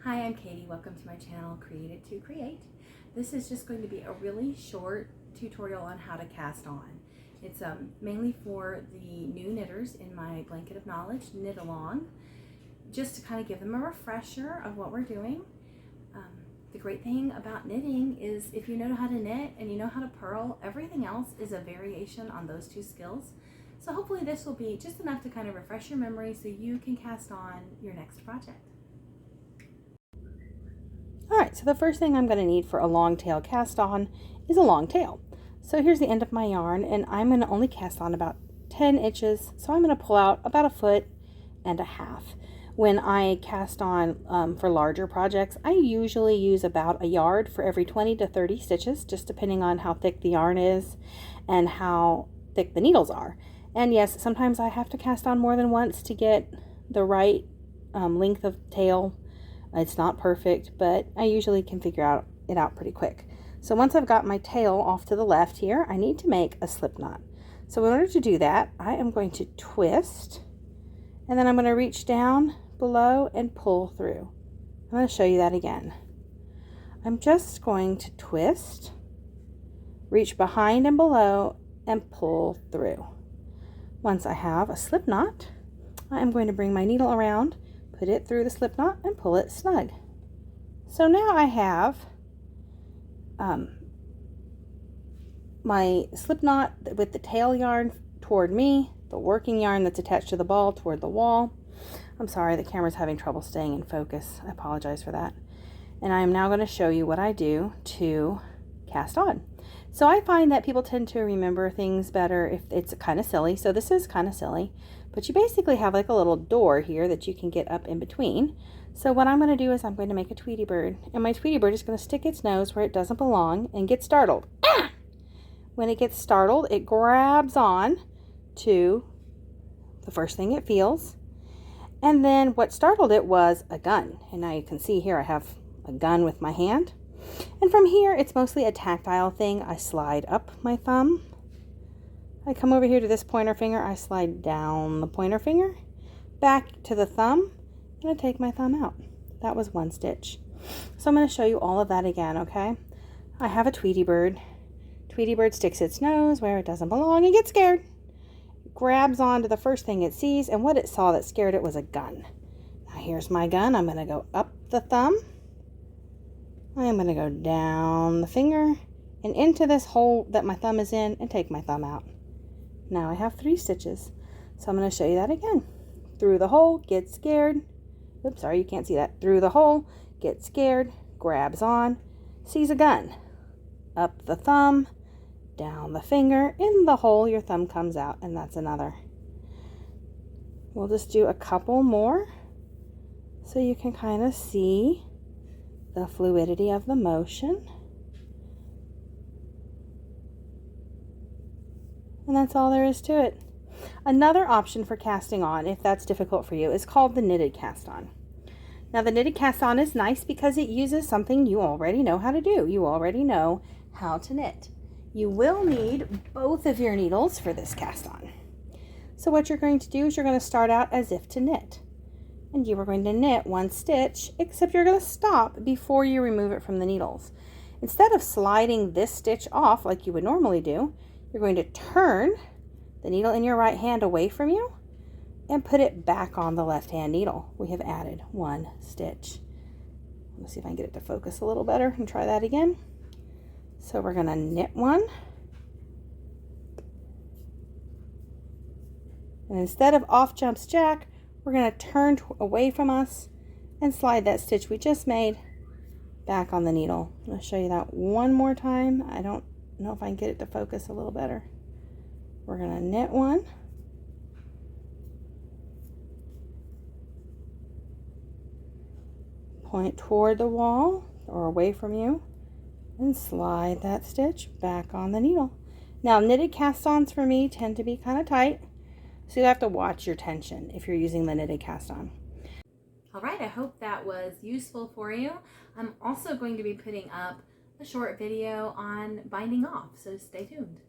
Hi, I'm Katie. Welcome to my channel, Create It to Create. This is just going to be a really short tutorial on how to cast on. It's mainly for the new knitters in my Blanket of Knowledge knit along, just to kind of give them a refresher of what we're doing. The great thing about knitting is if you know how to knit and you know how to purl, everything else is a variation on those two skills. So hopefully this will be just enough to kind of refresh your memory so you can cast on your next project. Alright, so the first thing I'm going to need for a longtail cast on is a long tail. So here's the end of my yarn, and I'm going to only cast on about 10 inches, so I'm going to pull out about 1.5 feet. When I cast on for larger projects, I usually use about a yard for every 20 to 30 stitches, just depending on how thick the yarn is and how thick the needles are. And yes, sometimes I have to cast on more than once to get the right length of tail. It's not perfect, but I usually can figure it out pretty quick. So once I've got my tail off to the left here, I need to make a slip knot. So in order to do that, I am going to twist, and then I'm going to reach down below and pull through. I'm going to show you that again. I'm just going to twist, reach behind and below, and pull through. Once I have a slip knot, I am going to bring my needle around, put it through the slip knot, and pull it snug. So now I have my slip knot with the tail yarn toward me, the working yarn that's attached to the ball toward the wall. I'm sorry, the camera's having trouble staying in focus. I apologize for that. And I am now going to show you what I do to cast on. So I find that people tend to remember things better if it's kind of silly. So this is kind of silly, but you basically have like a little door here that you can get up in between. So what I'm going to do is I'm going to make a Tweety bird, and my Tweety bird is going to stick its nose where it doesn't belong and get startled. Ah! When it gets startled, it grabs on to the first thing it feels. And then what startled it was a gun. And now you can see here I have a gun with my hand. And from here, it's mostly a tactile thing. I slide up my thumb. I come over here to this pointer finger. I slide down the pointer finger, back to the thumb, and I take my thumb out. That was one stitch. So I'm going to show you all of that again, okay? I have a Tweety bird. Tweety bird sticks its nose where it doesn't belong and gets scared. Grabs onto the first thing it sees, and what it saw that scared it was a gun. Now here's my gun. I'm going to go up the thumb. I am going to go down the finger and into this hole that my thumb is in and take my thumb out. Now I have 3 stitches. So I'm going to show you that again. Through the hole, gets scared. Oops, sorry, you can't see that. Through the hole, gets scared, grabs on, sees a gun. Up the thumb, down the finger, in the hole, your thumb comes out, and that's another. We'll just do a couple more so you can kind of see the fluidity of the motion. And that's all there is to it. Another option for casting on, if that's difficult for you, is called the knitted cast on. Now the knitted cast on is nice because it uses something you already know how to do. You already know how to knit. You will need both of your needles for this cast on. So what you're going to do is you're going to start out as if to knit. And you are going to knit 1 stitch, except you're going to stop before you remove it from the needles. Instead of sliding this stitch off like you would normally do, you're going to turn the needle in your right hand away from you and put it back on the left hand needle. We have added 1 stitch. Let's see if I can get it to focus a little better and try that again. So we're going to knit 1. And instead of off jumps Jack, we're going to turn away from us and slide that stitch we just made back on the needle. I'm going to show you that one more time. I don't know if I can get it to focus a little better. We're going to knit 1. Point toward the wall or away from you and slide that stitch back on the needle. Now knitted cast-ons for me tend to be kind of tight, so you have to watch your tension if you're using the knitted cast on. All right, I hope that was useful for you. I'm also going to be putting up a short video on binding off, so stay tuned.